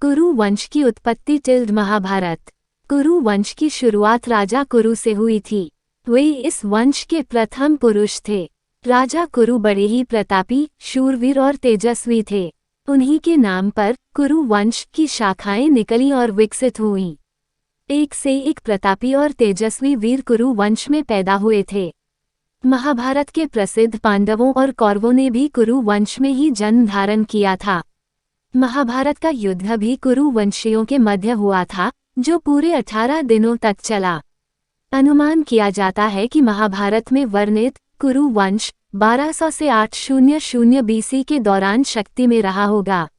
कुरु वंश की उत्पत्ति टिल्ड महाभारत। कुरु वंश की शुरुआत राजा कुरु से हुई थी। वे इस वंश के प्रथम पुरुष थे। राजा कुरु बड़े ही प्रतापी, शूरवीर और तेजस्वी थे। उन्हीं के नाम पर कुरु वंश की शाखाएं निकली और विकसित हुईं। एक से एक प्रतापी और तेजस्वी वीर कुरु वंश में पैदा हुए थे। महाभारत के प्रसिद्ध पांडवों और कौरवों ने भी कुरु वंश में ही जन्म धारण किया था। महाभारत का युद्ध भी कुरु वंशियों के मध्य हुआ था, जो पूरे 18 दिनों तक चला। अनुमान किया जाता है कि महाभारत में वर्णित कुरु वंश 1200 से 800 BC के दौरान शक्ति में रहा होगा।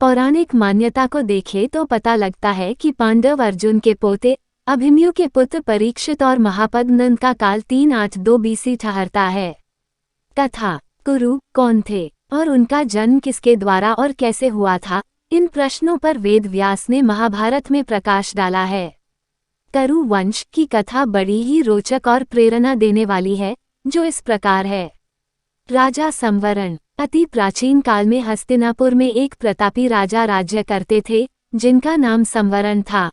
पौराणिक मान्यता को देखें तो पता लगता है कि पांडव अर्जुन के पोते, अभिमन्यु के पुत्र परीक्षित और महापद्मनंद का काल 382 BC ठहरता है। तथा कुरु कौन थे और उनका जन्म किसके द्वारा और कैसे हुआ था, इन प्रश्नों पर वेद व्यास ने महाभारत में प्रकाश डाला है। कुरु वंश की कथा बड़ी ही रोचक और प्रेरणा देने वाली है, जो इस प्रकार है। राजा संवरण। अति प्राचीन काल में हस्तिनापुर में एक प्रतापी राजा राज्य करते थे, जिनका नाम संवरण था।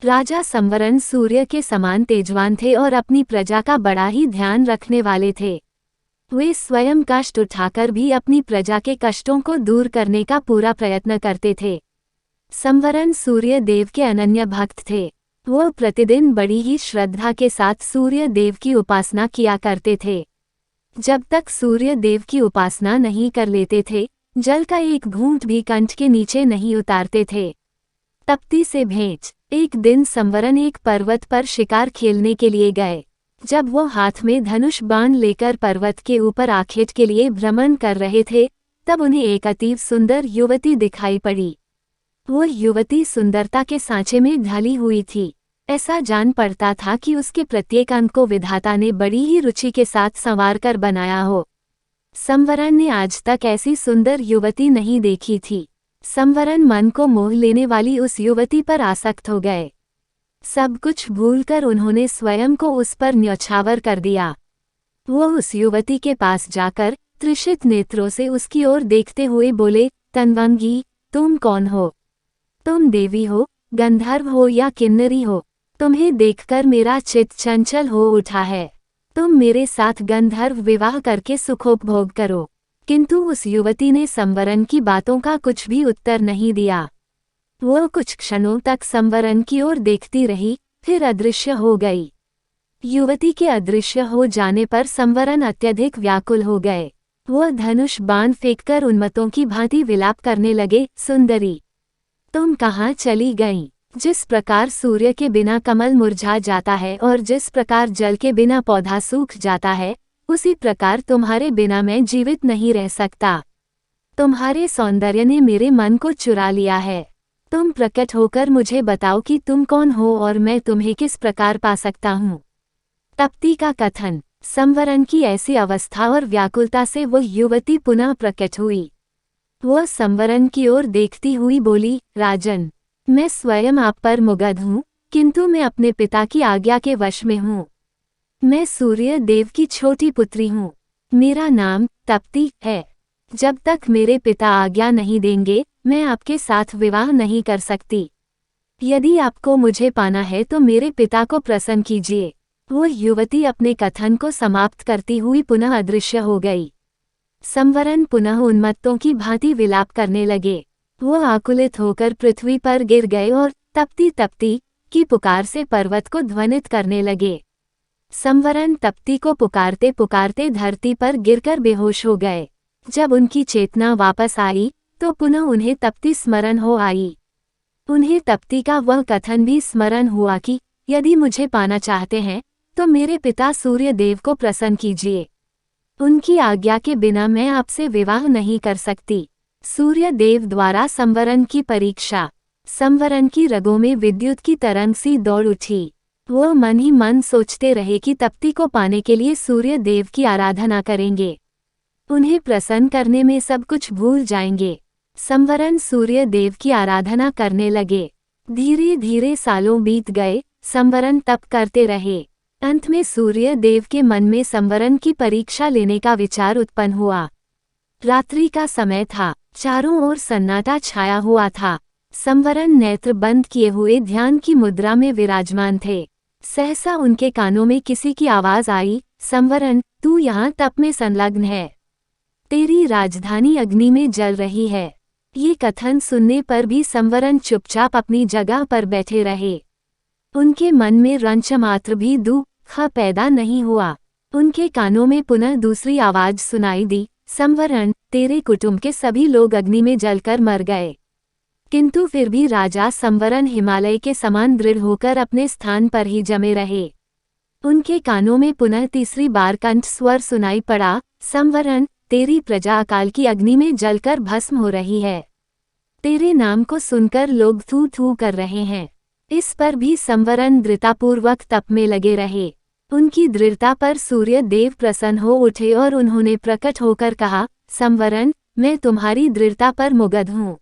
राजा संवरण सूर्य के समान तेजवान थे और अपनी प्रजा का बड़ा ही ध्यान रखने वाले थे। वे स्वयं कष्ट उठाकर भी अपनी प्रजा के कष्टों को दूर करने का पूरा प्रयत्न करते थे। संवरण सूर्य देव के अनन्य भक्त थे। वो प्रतिदिन बड़ी ही श्रद्धा के साथ सूर्य देव की उपासना किया करते थे। जब तक सूर्य देव की उपासना नहीं कर लेते थे, जल का एक घूंट भी कंठ के नीचे नहीं उतारते थे। तप्ती से भेंट। एक दिन संवरण एक पर्वत पर शिकार खेलने के लिए गए। जब वो हाथ में धनुष बाण लेकर पर्वत के ऊपर आखेट के लिए भ्रमण कर रहे थे, तब उन्हें एक अतीव सुंदर युवती दिखाई पड़ी। वो युवती सुंदरता के सांचे में ढली हुई थी। ऐसा जान पड़ता था कि उसके प्रत्येक अंग को विधाता ने बड़ी ही रुचि के साथ संवार कर बनाया हो। संवरण ने आज तक ऐसी सुंदर युवती नहीं देखी थी। संवरण मन को मोह लेने वाली उस युवती पर आसक्त हो गए। सब कुछ भूलकर उन्होंने स्वयं को उस पर न्यौछावर कर दिया। वो उस युवती के पास जाकर त्रिषित नेत्रों से उसकी ओर देखते हुए बोले, तन्वंगी, तुम कौन हो? तुम देवी हो, गंधर्व हो या किन्नरी हो? तुम्हें देखकर मेरा चित्त चंचल हो उठा है। तुम मेरे साथ गंधर्व विवाह करके सुखोपभोग करो। किंतु उस युवती ने संवरण की बातों का कुछ भी उत्तर नहीं दिया। वो कुछ क्षणों तक संवरण की ओर देखती रही, फिर अदृश्य हो गई। युवती के अदृश्य हो जाने पर संवरण अत्यधिक व्याकुल हो गए। वो धनुष बाण फेंककर उन्मत्तों की भांति विलाप करने लगे, सुंदरी, तुम कहाँ चली गईं? जिस प्रकार सूर्य के बिना कमल मुरझा जाता है और जिस प्रकार जल के बिना पौधा सूख जाता है, उसी प्रकार तुम्हारे बिना मैं जीवित नहीं रह सकता। तुम्हारे सौंदर्य ने मेरे मन को चुरा लिया है। तुम प्रकट होकर मुझे बताओ कि तुम कौन हो और मैं तुम्हें किस प्रकार पा सकता हूँ। तप्ती का कथन। संवरण की ऐसी अवस्था और व्याकुलता से वह युवती पुनः प्रकट हुई। वह संवरण की ओर देखती हुई बोली, राजन, मैं स्वयं आप पर मुग्ध हूँ, किंतु मैं अपने पिता की आज्ञा के वश में हूँ। मैं सूर्य देव की छोटी पुत्री हूँ। मेरा नाम तप्ती है। जब तक मेरे पिता आज्ञा नहीं देंगे, मैं आपके साथ विवाह नहीं कर सकती। यदि आपको मुझे पाना है तो मेरे पिता को प्रसन्न कीजिए। वो युवती अपने कथन को समाप्त करती हुई पुनः अदृश्य हो गई। संवरण पुनः उन्मत्तों की भांति विलाप करने लगे। वो आकुलित होकर पृथ्वी पर गिर गए और तप्ती तप्ती की पुकार से पर्वत को ध्वनित करने लगे। संवरण तप्ती को पुकारते पुकारते धरती पर गिरकर बेहोश हो गए। जब उनकी चेतना वापस आई तो पुनः उन्हें तप्ती स्मरण हो आई। उन्हें तप्ती का वह कथन भी स्मरण हुआ कि यदि मुझे पाना चाहते हैं तो मेरे पिता सूर्य देव को प्रसन्न कीजिए। उनकी आज्ञा के बिना मैं आपसे विवाह नहीं कर सकती। सूर्य देव द्वारा संवरण की परीक्षा। संवरण की रगों में विद्युत की तरंग सी दौड़ उठी। वो मन ही मन सोचते रहे कि तप्ती को पाने के लिए सूर्य देव की आराधना करेंगे। उन्हें प्रसन्न करने में सब कुछ भूल जाएंगे। संवरण सूर्य देव की आराधना करने लगे। धीरे धीरे सालों बीत गए। संवरण तप करते रहे। अंत में सूर्य देव के मन में संवरण की परीक्षा लेने का विचार उत्पन्न हुआ। रात्रि का समय था। चारों ओर सन्नाटा छाया हुआ था। संवरण नेत्र बंद किए हुए ध्यान की मुद्रा में विराजमान थे। सहसा उनके कानों में किसी की आवाज आई, संवरण, तू यहाँ तप में संलग्न है। तेरी राजधानी अग्नि में जल रही है। ये कथन सुनने पर भी संवरण चुपचाप अपनी जगह पर बैठे रहे। उनके मन में रंच मात्र भी दुख पैदा नहीं हुआ। उनके कानों में पुनः दूसरी आवाज सुनाई दी, संवरण, तेरे कुटुंब के सभी लोग अग्नि में जलकर मर गए। किंतु फिर भी राजा संवरण हिमालय के समान दृढ़ होकर अपने स्थान पर ही जमे रहे। उनके कानों में पुनः तीसरी बार कंठ स्वर सुनाई पड़ा, संवरण, तेरी प्रजा अकाल की अग्नि में जलकर भस्म हो रही है। तेरे नाम को सुनकर लोग थू थू कर रहे हैं। इस पर भी संवरण दृढ़तापूर्वक तप में लगे रहे। उनकी दृढ़ता पर सूर्य देव प्रसन्न हो उठे और उन्होंने प्रकट होकर कहा, संवरण, मैं तुम्हारी दृढ़ता पर मुग्ध हूँ।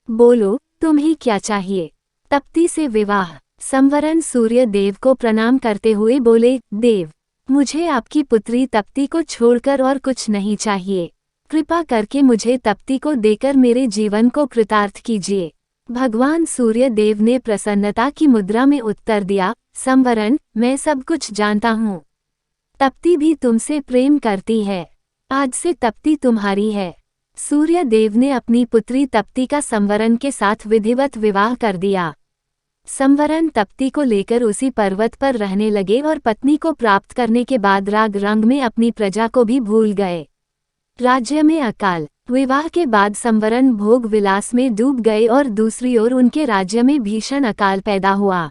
बोलो, तुम्हें क्या चाहिए? तप्ती से विवाह। संवरण सूर्य देव को प्रणाम करते हुए बोले, देव, मुझे आपकी पुत्री तप्ती को छोड़कर और कुछ नहीं चाहिए। कृपा करके मुझे तप्ती को देकर मेरे जीवन को कृतार्थ कीजिए। भगवान सूर्य देव ने प्रसन्नता की मुद्रा में उत्तर दिया, संवरण, मैं सब कुछ जानता हूँ। तप्ती भी तुमसे प्रेम करती है। आज से तप्ती तुम्हारी है। सूर्य देव ने अपनी पुत्री तप्ती का संवरण के साथ विधिवत विवाह कर दिया। संवरण तप्ती को लेकर उसी पर्वत पर रहने लगे और पत्नी को प्राप्त करने के बाद राग रंग में अपनी प्रजा को भी भूल गए। राज्य में अकाल। विवाह के बाद संवरण भोग विलास में डूब गए और दूसरी ओर उनके राज्य में भीषण अकाल पैदा हुआ।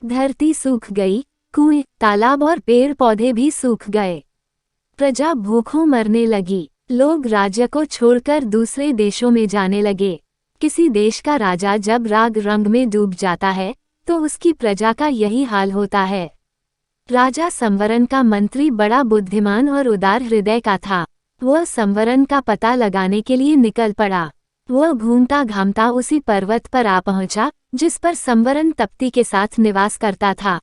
धरती सूख गई, कुएं, तालाब और पेड़ पौधे भी सूख गए। प्रजा भूखों मरने लगी। लोग राज्य को छोड़कर दूसरे देशों में जाने लगे। किसी देश का राजा जब राग रंग में डूब जाता है तो उसकी प्रजा का यही हाल होता है। राजा संवरण का मंत्री बड़ा बुद्धिमान और उदार हृदय का था। वह संवरण का पता लगाने के लिए निकल पड़ा। वह घूमता घामता उसी पर्वत पर आ पहुंचा जिस पर संवरण तप्ती के साथ निवास करता था।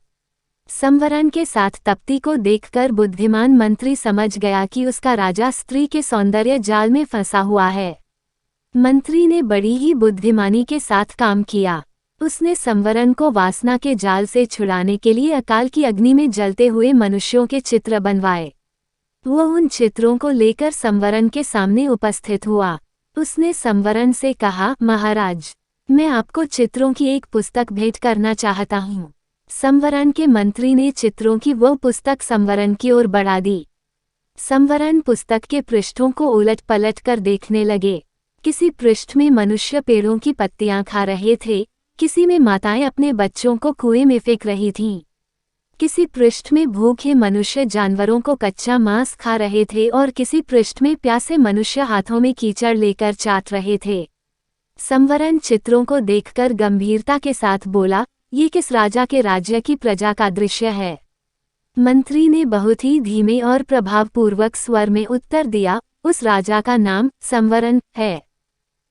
संवरण के साथ तप्ती को देखकर बुद्धिमान मंत्री समझ गया कि उसका राजा स्त्री के सौंदर्य जाल में फंसा हुआ है। मंत्री ने बड़ी ही बुद्धिमानी के साथ काम किया। उसने संवरण को वासना के जाल से छुड़ाने के लिए अकाल की अग्नि में जलते हुए मनुष्यों के चित्र बनवाए। वह उन चित्रों को लेकर संवरण के सामने उपस्थित हुआ। उसने संवरण से कहा, महाराज, मैं आपको चित्रों की एक पुस्तक भेंट करना चाहता हूँ। संवरण के मंत्री ने चित्रों की वह पुस्तक संवरण की ओर बढ़ा दी। संवरण पुस्तक के पृष्ठों को उलट पलट कर देखने लगे। किसी पृष्ठ में मनुष्य पेड़ों की पत्तियां खा रहे थे, किसी में माताएं अपने बच्चों को कुएं में फेंक रही थीं। किसी पृष्ठ में भूखे मनुष्य जानवरों को कच्चा मांस खा रहे थे और किसी पृष्ठ में प्यासे मनुष्य हाथों में कीचड़ लेकर चाट रहे थे। संवरण चित्रों को देखकर गंभीरता के साथ बोला, ये किस राजा के राज्य की प्रजा का दृश्य है? मंत्री ने बहुत ही धीमे और प्रभावपूर्वक स्वर में उत्तर दिया, उस राजा का नाम संवरण है।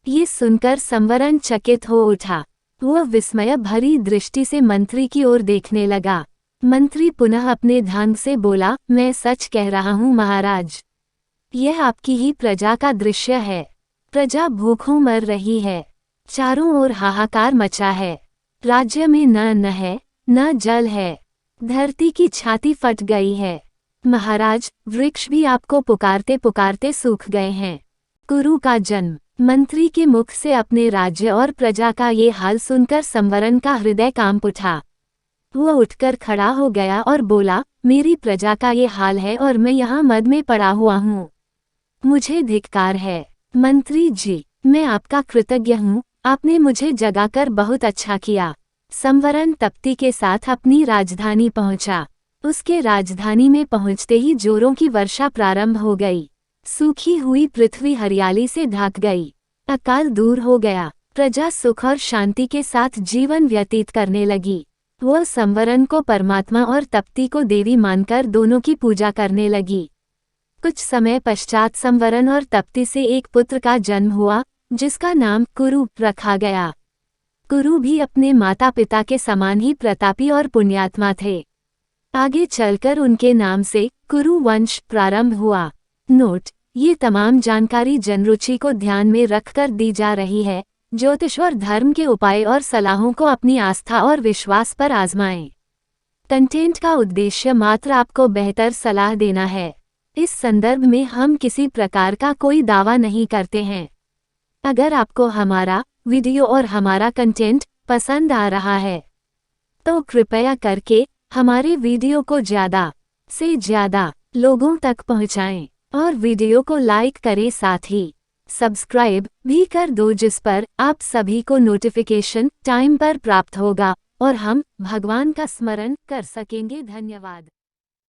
ये सुनकर संवरण चकित हो उठा। वह विस्मय भरी दृष्टि से मंत्री की ओर देखने लगा। मंत्री पुनः अपने ढंग से बोला, मैं सच कह रहा हूँ महाराज। यह आपकी ही प्रजा का दृश्य है। प्रजा भूखों मर रही है। चारों ओर हाहाकार मचा है। राज्य में न अन्न है, न जल है। धरती की छाती फट गई है। महाराज, वृक्ष भी आपको पुकारते पुकारते सूख गए हैं। कुरु का जन्म। मंत्री के मुख से अपने राज्य और प्रजा का ये हाल सुनकर संवरण का हृदय कांप उठा। वह उठकर खड़ा हो गया और बोला, मेरी प्रजा का ये हाल है और मैं यहाँ मद में पड़ा हुआ हूँ। मुझे धिक्कार है। मंत्री जी, मैं आपका कृतज्ञ हूँ। आपने मुझे जगाकर बहुत अच्छा किया। संवरण तप्ती के साथ अपनी राजधानी पहुंचा। उसके राजधानी में पहुंचते ही जोरों की वर्षा प्रारंभ हो गई। सूखी हुई पृथ्वी हरियाली से ढक गई। अकाल दूर हो गया। प्रजा सुख और शांति के साथ जीवन व्यतीत करने लगी। वह संवरण को परमात्मा और तप्ती को देवी मानकर दोनों की पूजा करने लगी। कुछ समय पश्चात संवरण और तप्ती से एक पुत्र का जन्म हुआ जिसका नाम कुरु रखा गया। कुरु भी अपने माता पिता के समान ही प्रतापी और पुण्यात्मा थे। आगे चलकर उनके नाम से कुरु वंश प्रारंभ हुआ। नोट: ये तमाम जानकारी जनरुचि को ध्यान में रखकर दी जा रही है। ज्योतिष और धर्म के उपाय और सलाहों को अपनी आस्था और विश्वास पर आजमाएं। कंटेंट का उद्देश्य मात्र आपको बेहतर सलाह देना है। इस संदर्भ में हम किसी प्रकार का कोई दावा नहीं करते हैं। अगर आपको हमारा वीडियो और हमारा कंटेंट पसंद आ रहा है तो कृपया करके हमारे वीडियो को ज़्यादा से ज़्यादा लोगों तक पहुंचाएं और वीडियो को लाइक करें, साथ ही सब्सक्राइब भी कर दो, जिस पर आप सभी को नोटिफिकेशन टाइम पर प्राप्त होगा और हम भगवान का स्मरण कर सकेंगे। धन्यवाद।